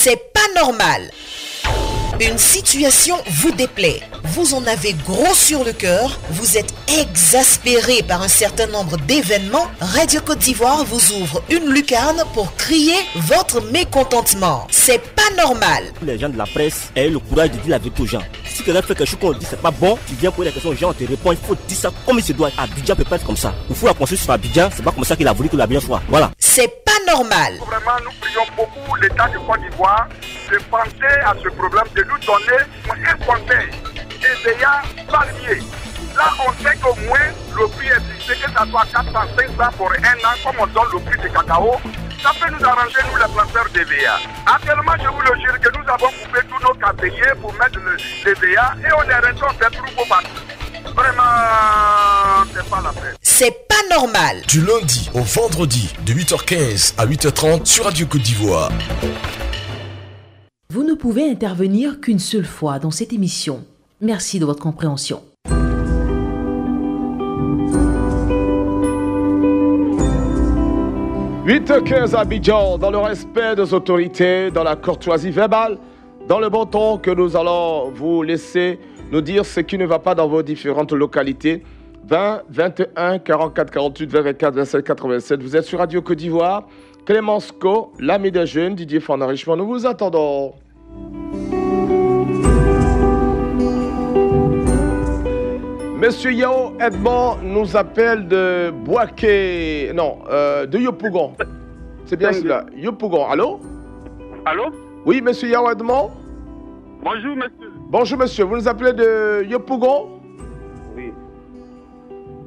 C'est pas normal. Une situation vous déplaît, vous en avez gros sur le cœur, vous êtes exaspéré par un certain nombre d'événements, Radio Côte d'Ivoire vous ouvre une lucarne pour crier votre mécontentement. C'est pas normal. Les gens de la presse aient le courage de dire la vérité aux gens. Si quelqu'un fait quelque chose qu'on dit c'est pas bon, tu viens poser la question aux gens, on te répond, il faut dire ça comme il se doit. Abidjan peut pas être comme ça. Il faut la construire sur Abidjan, c'est pas comme ça qu'il a voulu que l'Abidjan soit. Voilà. C'est pas normal. Vraiment, nous prions beaucoup l'État de Côte d'Ivoire de penser à ce problème, de nous donner un conseil. EVEA palmier. Là, on sait qu'au moins le prix est fixé, que ça soit 400, 500 pour un an, comme on donne le prix du cacao. Ça peut nous arranger, nous, les planteurs d'EVEA. Actuellement, je vous le jure que nous avons coupé tous nos caféiers pour mettre l'EVEA et on est resté, on fait trop partout. Vraiment, c'est pas la peine. C'est pas normal. Du lundi au vendredi, de 8h15 à 8h30 sur Radio Côte d'Ivoire. Vous ne pouvez intervenir qu'une seule fois dans cette émission. Merci de votre compréhension. « 8h15 à Abidjan, dans le respect des autorités, dans la courtoisie verbale, dans le bon ton que nous allons vous laisser nous dire ce qui ne va pas dans vos différentes localités. 20, 21, 44, 48, 20, 24, 27, 87. Vous êtes sur Radio Côte d'Ivoire. Clémence Co, l'ami des jeunes, Didier Fond-Enrichement. Nous vous attendons. Monsieur Yao Edmond nous appelle de Boaké, non, de Yopougon. C'est bien cela, Yopougon. Allô? Allô? Oui, monsieur Yao Edmond? Bonjour, monsieur. Bonjour, monsieur. Vous nous appelez de Yopougon? Oui.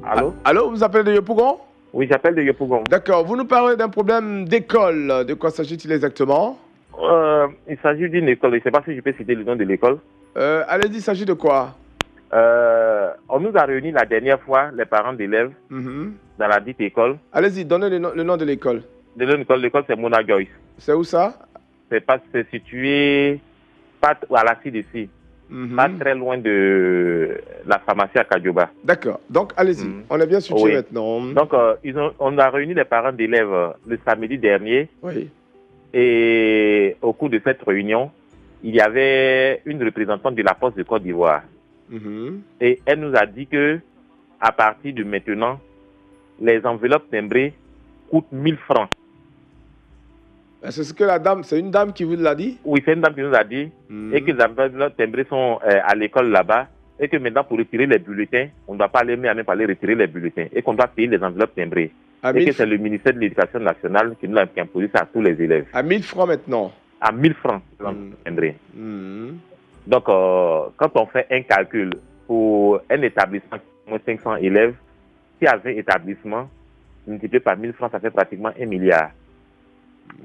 Allô? Allô, vous appelez de Yopougon? Oui, j'appelle de Yopougon. D'accord. Vous nous parlez d'un problème d'école. De quoi s'agit-il exactement? Il s'agit d'une école. Je ne sais pas si je peux citer le nom de l'école. Allez-y, il s'agit de quoi? On nous a réunis la dernière fois, les parents d'élèves, dans la dite école. Allez-y, donnez le nom de l'école. L'école, c'est Mona Joyce. C'est où ça? C'est situé pas à la CDC. Pas très loin de la pharmacie à Kadioba. D'accord. Donc, allez-y. On est bien situé maintenant. Donc, on a réuni les parents d'élèves le samedi dernier. Oui. Et au cours de cette réunion, il y avait une représentante de la Poste de Côte d'Ivoire. Et elle nous a dit que à partir de maintenant, les enveloppes timbrées coûtent 1000 francs. C'est ce que la dame, c'est une dame qui vous l'a dit? Oui, c'est une dame qui nous a dit. Et que les enveloppes timbrées sont à l'école là-bas. Et que maintenant, pour retirer les bulletins, on ne doit pas aller même aller retirer les bulletins. Et qu'on doit payer les enveloppes timbrées. Et que c'est le ministère de l'Éducation nationale qui nous a imposé ça à tous les élèves. À 1000 francs maintenant? À 1000 francs, timbrées. Donc, quand on fait un calcul pour un établissement qui a moins 500 élèves, qui a 20 établissements, multiplié par 1000 francs, ça fait pratiquement 1 milliard.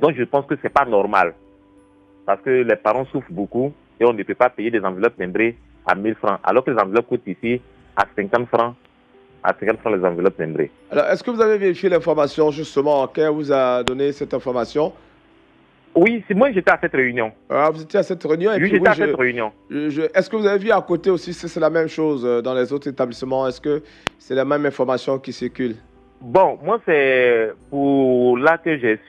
Donc, je pense que ce n'est pas normal. Parce que les parents souffrent beaucoup et on ne peut pas payer des enveloppes timbrées à 1000 francs. Alors que les enveloppes coûtent ici à 50 francs. À 50 francs les enveloppes timbrées. Alors, est-ce que vous avez vérifié l'information justement? Qui vous a donné cette information? Oui, c'est moi j'étais à cette réunion. Ah, vous étiez à cette réunion? Oui, j'étais à cette réunion. Est-ce que vous avez vu à côté aussi si c'est la même chose dans les autres établissements? Est-ce que c'est la même information qui circule? Bon, moi c'est pour là que j'ai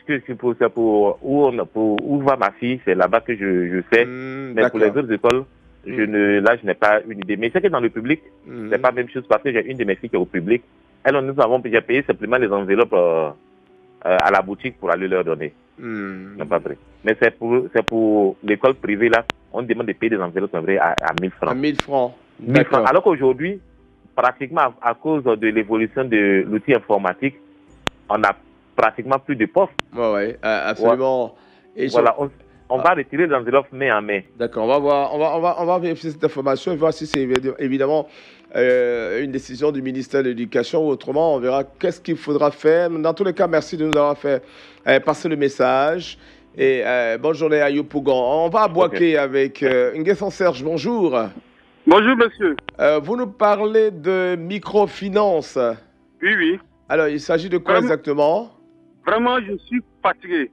pour où va ma fille, c'est là-bas que je sais. Mais pour les autres écoles, je n'ai pas une idée. Mais c'est que dans le public, c'est pas la même chose parce que j'ai une de mes filles qui est au public. J'ai payé simplement les enveloppes à la boutique pour aller leur donner. Pas vrai. Mais c'est pour l'école privée là, on demande de payer des enveloppes à 1000 francs. À 1000 francs. 1000 francs. Alors qu'aujourd'hui, pratiquement à cause de l'évolution de l'outil informatique, on a pratiquement plus de postes. Oui, absolument. Et voilà, on va retirer les enveloppes main en main. D'accord, on va vérifier cette information et voir si c'est évidemment une décision du ministère de l'Éducation ou autrement, on verra qu'est-ce qu'il faudra faire. Dans tous les cas, merci de nous avoir fait passer le message. Et bonne journée à Yopougon. On va à Boaké avec Nguesson Serge. Bonjour. Bonjour, monsieur. Vous nous parlez de microfinance. Oui, oui. Alors, il s'agit de quoi exactement? Vraiment, je suis fatigué.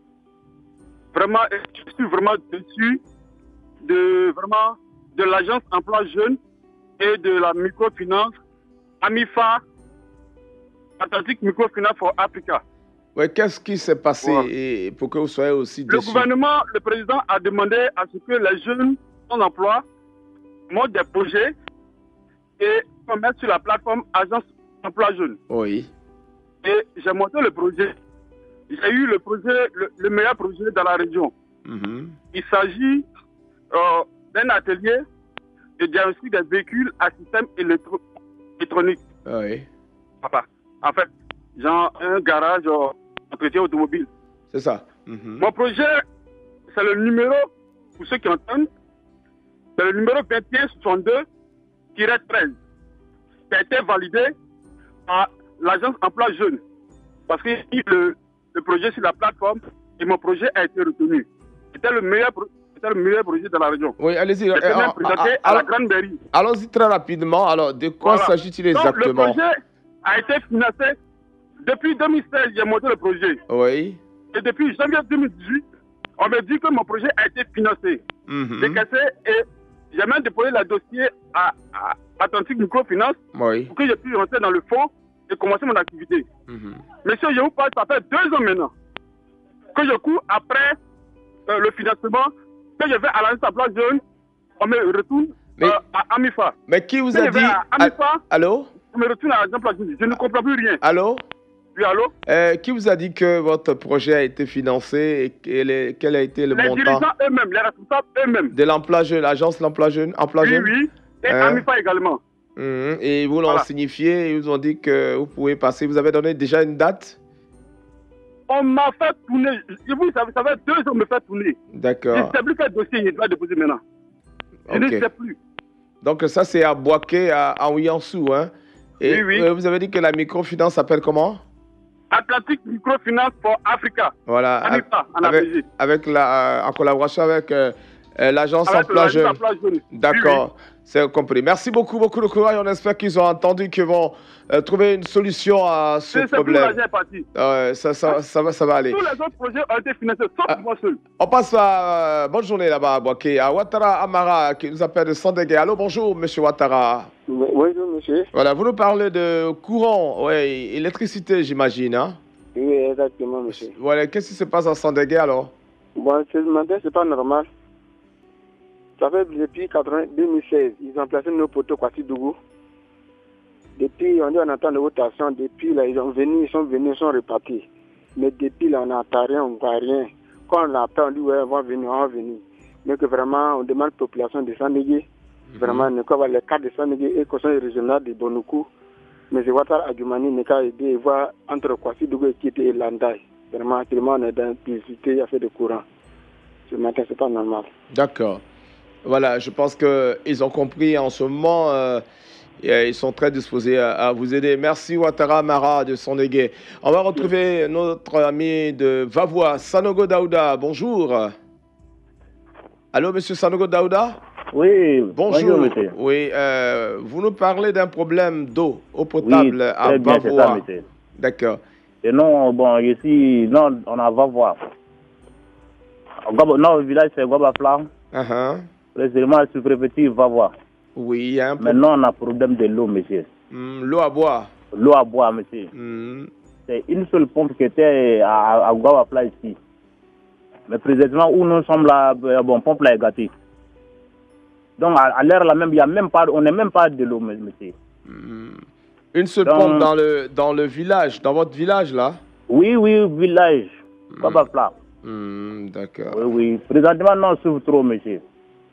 Vraiment, je suis vraiment déçu de l'agence emploi jeune et de la microfinance AMIFA, Atlantic Microfinance for Africa. Ouais, qu'est-ce qui s'est passé et pour que vous soyez aussi Le déçus? gouvernement, le président a demandé à ce que les jeunes sans emploi montent des projets et qu'on mette sur la plateforme Agence Emploi Jeune. Oui. Et j'ai monté le projet. J'ai eu le projet, le meilleur projet dans la région. Il s'agit d'un atelier de diagnostic des véhicules à système électronique. Oui. Papa. En fait, j'ai un garage entretien automobile. C'est ça. Mon projet, c'est le numéro, pour ceux qui entendent, c'est le numéro 2162-13, qui a été validé par l'agence emploi jeune. Parce que le projet sur la plateforme et mon projet a été retenu. C'était le meilleur projet de la région. Oui, allez-y. C'était même présenté à la grande mairie. Allons-y très rapidement. Alors, de quoi s'agit-il exactement? Donc, le projet a été financé depuis 2016. J'ai monté le projet. Oui. Et depuis janvier 2018, on m'a dit que mon projet a été financé. J'ai cassé et j'ai même déposé le dossier à Atlantique Microfinance pour que je puisse rentrer dans le fonds et commencer mon activité. Monsieur, je vous parle, ça fait 2 ans maintenant que je cours après le financement, que je vais à l'agence emploi jeune, on me retourne à Amifa. Mais qui vous a dit... Allô? On me retourne à l'agence emploi jeune. Je ne comprends plus rien. Allô? Oui, allô? Qui vous a dit que votre projet a été financé et quel a été le montant? Les dirigeants eux-mêmes, les responsables eux-mêmes. De l'emploi jeune, l'agence l'emploi jeune, oui, et Amifa également. Et ils vous l'ont signifié, ils vous ont dit que vous pouvez passer. Vous avez donné déjà une date? On m'a fait tourner. Vous savez, ça fait 2 ans qu'on me fait tourner. D'accord. Je ne sais plus quel dossier il doit déposer maintenant. Je ne sais plus. Donc ça, c'est à Boaké, à Ouyansou, hein? Et oui. Vous avez dit que la microfinance s'appelle comment? Atlantique Microfinance for Africa. Voilà. Amifa, en en collaboration avec l'agence emploi jeune. D'accord. Oui. C'est compris. Merci beaucoup de courage. On espère qu'ils ont entendu qu'ils vont trouver une solution à ce problème. Ça va aller. Tous les autres projets ont été financés, sauf moi seul. On passe à bonne journée là-bas à Boaké. À Ouattara Amara qui nous appelle de Sandégué. Allô, bonjour, monsieur Ouattara. Bonjour, monsieur. Voilà, vous nous parlez de courant, électricité, j'imagine, hein? Oui, exactement, monsieur. Voilà, qu'est-ce qui se passe à Sandégué alors? Bon, ce matin, c'est pas normal. Ça fait depuis 2016, ils ont placé nos poteaux Kwasi-Dougou. Depuis, on dit on attend de votation. Depuis là, ils sont venus, ils sont repartis. Mais depuis là, on n'entend rien, on ne voit rien. Quand on appelle, on dit ouais, on va venir. Mais que vraiment, on demande la population de Sandégué. Vraiment, nous avons les cadres de Sandégué et le conseil régional de Bonoukou. Mais je vois ça à Djoumani, nous avons aidé à voir entre Kwasi-Dougou et Kité et Landaï. Vraiment, actuellement, on est dans l'électricité, il y a fait de courant. Ce matin, c'est pas normal. D'accord. Voilà, je pense qu'ils ont compris en ce moment. Ils sont très disposés à vous aider. Merci Ouattara Amara de Sandégué. On va retrouver notre ami de Vavois, Sanogo Daouda. Bonjour. Allô, monsieur Sanogo Daouda? Oui, bonjour monsieur. Oui, vous nous parlez d'un problème d'eau potable à Vavois. D'accord. Et non, bon, ici, non, on a Vavois. Non, le village, c'est Gobafla. Précisément, le sous-préfecture Vavois. Oui, il y a un problème. Maintenant, on a problème de l'eau, monsieur. L'eau à boire. L'eau à boire, monsieur. C'est une seule pompe qui était à Gobafla ici. Mais précisément, où nous sommes là, bon, pompe là est gâtée. Donc, à l'heure là même, il y a même pas, on n'est même pas de l'eau, monsieur. Une seule pompe dans le village, dans votre village là? Oui, village. Gobafla. D'accord. Oui. Présentement, non, on souffre trop, monsieur.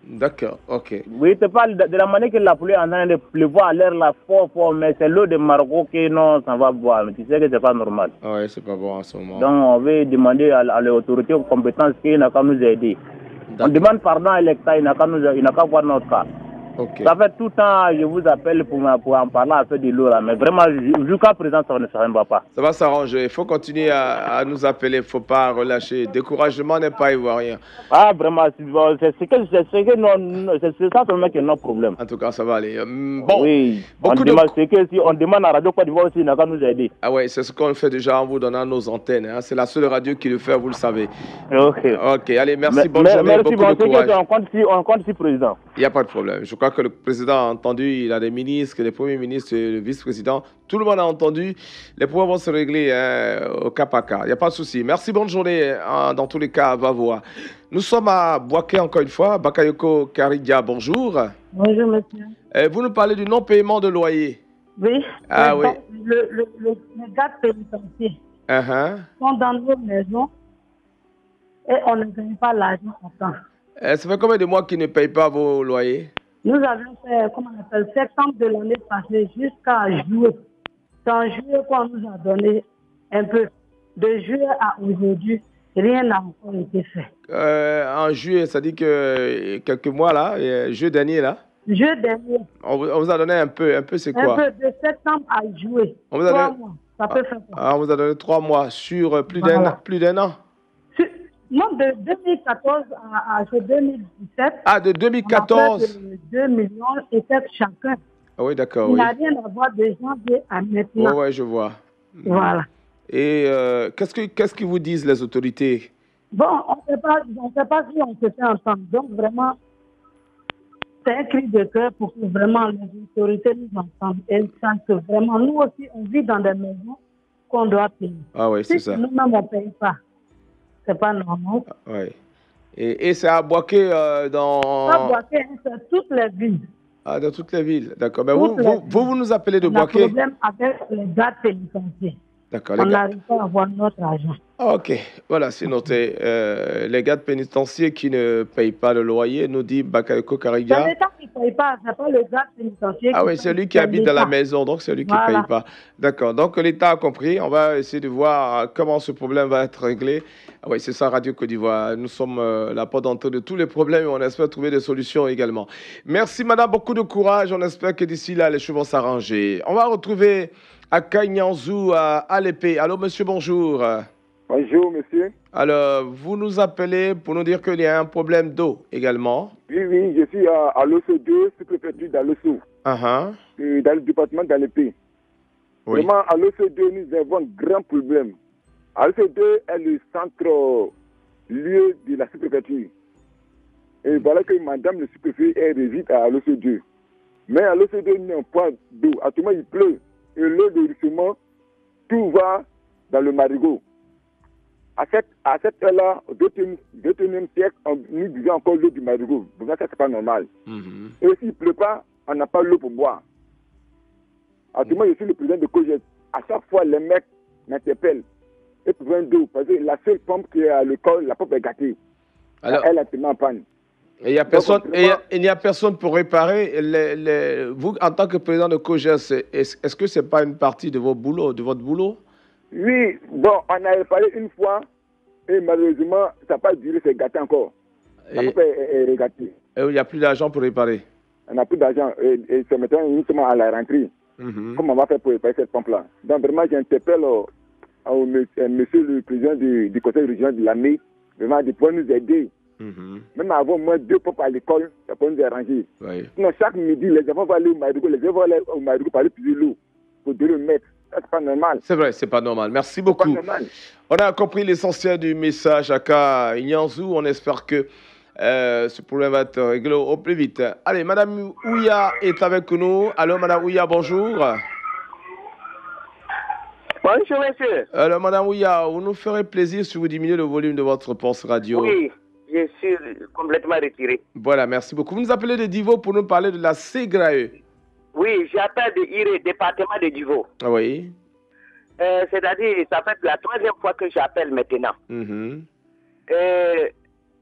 D'accord, ok. Oui, tu parles de la manière que la pluie est en train de pleuvoir à l'air là fort, mais c'est l'eau de Margot que non, ça va boire. Mais tu sais que c'est pas normal. Oui, c'est pas bon en ce moment. Donc on veut demander à l'autorité compétente qu'il n'a qu'à nous aider. On demande pardon à l'État, il n'a qu'à voir notre cas. Okay. Ça fait tout le temps, je vous appelle pour en parler à faire de l'eau là, mais vraiment, jusqu'à présent, ça ne va pas. Ça va s'arranger, il faut continuer à nous appeler, il ne faut pas relâcher. Découragement n'est pas ivoirien. Ah, vraiment, c'est ça seulement qui est notre problème. En tout cas, ça va aller. Bon, oui, on demande à Radio Côte d'Ivoire aussi, il n'a qu'à nous aider. Ah ouais, c'est ce qu'on fait déjà en vous donnant nos antennes. Hein. C'est la seule radio qui le fait, vous le savez. Ok. Ok, allez, merci, bonne journée, merci, beaucoup de courage. On compte ici, président. Il n'y a pas de problème. Je crois que le président a entendu, il a des ministres, les premiers ministres, le vice-président. Tout le monde a entendu. Les problèmes vont se régler au cas par cas. Il n'y a pas de souci. Merci, bonne journée. Dans tous les cas, à Vavoa. Nous sommes à Boaké encore une fois. Bakayoko Karidia, bonjour. Bonjour, monsieur. Vous nous parlez du non-paiement de loyer. Oui. Ah oui. Les gars pénitentiaires sont dans nos maisons et on ne gagne pas l'argent en temps. Ça fait combien de mois qu'ils ne payent pas vos loyers? Nous avons fait, comment on appelle, septembre de l'année passée jusqu'à juillet. C'est en juillet qu'on nous a donné un peu. De juillet à aujourd'hui, rien n'a encore été fait. En juillet, ça dit que quelques mois là, juillet dernier là. Juillet dernier. On vous a donné un peu c'est quoi? Un peu de septembre à juillet. On vous a 3 mois. Ça peut faire quoi? On vous a donné 3 mois sur plus d'un an. Non, de 2014 à 2017. Ah, de 2014. On a fait 2 millions et peut-être chacun. Ah oui, d'accord. Il n'y a rien à voir de janvier à maintenant. Oui, je vois. Voilà. Et qu'est-ce que vous disent les autorités? Bon, on ne sait pas si on se fait entendre. Donc, vraiment, c'est un cri de cœur pour que vraiment les autorités nous entendent. Et sentent que vraiment, nous aussi, on vit dans des maisons qu'on doit payer. Ah oui, c'est ça. Nous-mêmes, on ne paye pas. C'est pas normal. Oui. Et c'est à Boaké dans... À Boaké, c'est toutes les villes. Ah, dans toutes les villes. D'accord. Mais vous nous appelez de Boaké. On a un problème avec les gardes pénitentiaires. D'accord. On n'arrive pas à avoir notre argent. Ok, voilà, c'est noté. Les gardes pénitentiaires qui ne payent pas le loyer, nous dit Bakayoko Karidia. C'est l'État qui ne paye pas, c'est pas le garde pénitentiaire. Ah oui, c'est lui qui habite dans la maison, donc c'est lui qui ne paye pas. D'accord, donc l'État a compris. On va essayer de voir comment ce problème va être réglé. Ah oui, c'est ça, Radio Côte d'Ivoire. Nous sommes la porte d'entrée de tous les problèmes et on espère trouver des solutions également. Merci, madame, beaucoup de courage. On espère que d'ici là, les choses vont s'arranger. On va retrouver Akai Nyanzou à Alépé. Allô, monsieur, bonjour. Bonjour, monsieur. Alors, vous nous appelez pour nous dire qu'il y a un problème d'eau également. Oui, je suis à l'OCE2, sous-préfecture d'Alosso, dans le département d'Alépé. Oui. Vraiment, à l'OCE2, nous avons un grand problème. À l'OCE2 est le centre lieu de la sous-préfecture. Et voilà que madame le sous-préfet réside à l'OCE2. Mais à l'OCE2, il n'y a pas d'eau. À tout moment, il pleut. Et l'eau de ruissellement, tout va dans le marigot. À cette heure-là, au 21e siècle, nous buvons encore l'eau du marigot. Donc ça, c'est pas normal. Et s'il ne pleut pas, on n'a pas l'eau pour boire. À tout moment, je suis le président de COGES. À chaque fois, les mecs m'interpellent. Et pour besoin d'eau. Parce que la seule pompe qui est à l'école, la pompe est gâtée. Alors, elle est tellement en panne. Il n'y a personne pour réparer. Vous, en tant que président de COGES, est-ce que ce n'est pas une partie de votre boulot? Oui, bon, on a réparé une fois et malheureusement, ça n'a pas duré, c'est gâté encore. La pompe est gâtée. Et il n'y a plus d'argent pour réparer? On n'a plus d'argent et c'est maintenant uniquement à la rentrée. Comment on va faire pour réparer cette pompe-là? Donc vraiment, j'interpelle monsieur le président du conseil régional de l'année, vraiment de pouvoir nous aider. Même avoir moins 2 pompes à l'école, ça peut nous arranger. Oui. Sinon, chaque midi, les enfants vont aller au marigot, pour aller puiser l'eau, pour 2 mètres. Ça, c'est pas normal. C'est vrai, c'est pas normal. Merci beaucoup. On a compris l'essentiel du message à Ka Nyanzou. On espère que ce problème va être réglé au plus vite. Allez, madame Ouya est avec nous. Allô, madame Ouya, bonjour. Bonjour, monsieur. Alors, madame Ouya, vous nous ferez plaisir si vous diminuez le volume de votre poste radio. Oui, je suis complètement retiré. Voilà, merci beaucoup. Vous nous appelez de Divo pour nous parler de la SEGRAE. Oui, j'appelle de IRE, département de Divo. Oui. C'est-à-dire, ça fait la 3e fois que j'appelle maintenant.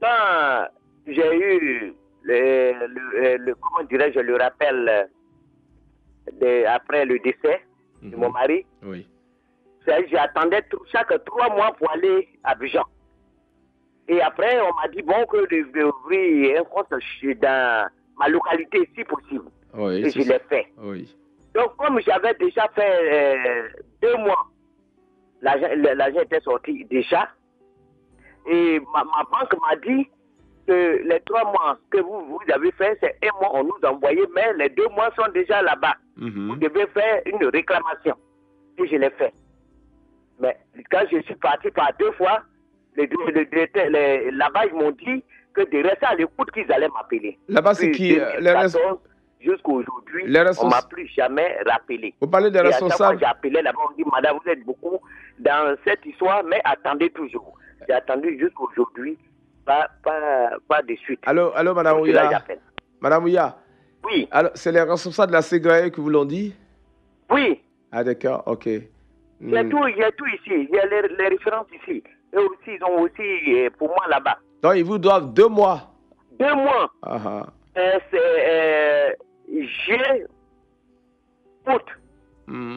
Quand j'ai eu comment dirais-je, le rappel après le décès de mon mari, j'attendais chaque 3 mois pour aller à Abidjan. Et après, on m'a dit, bon, que je devais ouvrir un compte dans ma localité, si possible. Oui, et je l'ai fait. Oui. Donc, comme j'avais déjà fait 2 mois, l'argent était sorti déjà. Et ma banque m'a dit que les 3 mois que vous avez fait, c'est 1 mois, on nous a envoyé, mais les 2 mois sont déjà là-bas. Vous devez faire une réclamation. Et je l'ai fait. Mais quand je suis parti par 2 fois, là-bas, ils m'ont dit que de rester à l'écoute qu'ils allaient m'appeler. Là-bas, c'est qui jusqu'à aujourd'hui, on ne m'a plus jamais rappelé. Vous parlez des responsables? J'ai appelé là-bas, on dit, madame, vous êtes beaucoup dans cette histoire, mais attendez toujours. J'ai attendu jusqu'à aujourd'hui, pas de suite. Allô, madame Ouya. Madame Ouya. Oui. Alors, c'est les responsables de la Ségraé qui vous l'ont dit? Oui. Ah, d'accord, ok. Il y a tout ici. Il y a les références ici. Eux aussi, ils ont aussi pour moi là-bas. Donc, ils vous doivent 2 mois. 2 mois. C'est août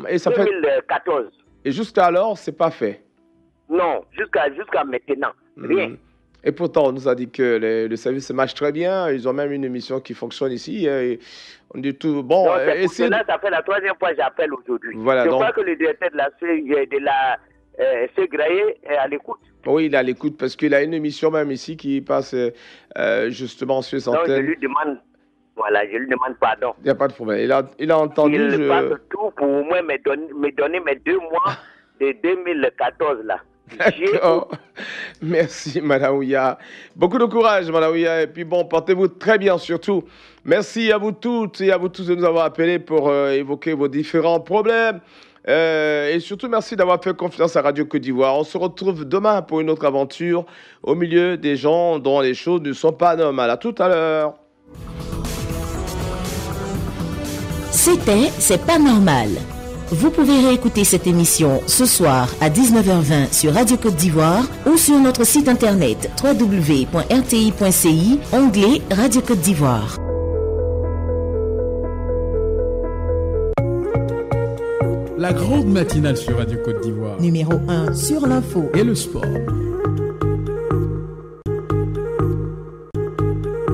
et ça 2014. Et jusqu'à alors, c'est pas fait? Non, jusqu'à maintenant. Rien. Et pourtant, on nous a dit que le service marche très bien. Ils ont même une émission qui fonctionne ici. Et on dit tout. Bon, non, pour cela, ça fait la 3e fois que j'appelle aujourd'hui. Voilà, je crois que le directeur de la Ségraé est à l'écoute. Oui, il est à l'écoute parce qu'il a une émission même ici qui passe justement sur ses antennes. Donc, je lui demande pardon. Il n'y a pas de problème. Il a entendu. Il passe tout pour au moins me donner mes 2 mois de 2014 là. D'accord. Merci, Madame Ouya. Beaucoup de courage, Madame Ouya. Et puis bon, portez-vous très bien surtout. Merci à vous toutes et à vous tous de nous avoir appelés pour évoquer vos différents problèmes. Et surtout, merci d'avoir fait confiance à Radio Côte d'Ivoire. On se retrouve demain pour une autre aventure au milieu des gens dont les choses ne sont pas normales. À tout à l'heure. C'était C'est pas normal. Vous pouvez réécouter cette émission ce soir à 19h20 sur Radio Côte d'Ivoire ou sur notre site internet www.rti.ci, onglet Radio Côte d'Ivoire. La grande matinale sur Radio Côte d'Ivoire. Numéro 1 sur l'info et le sport.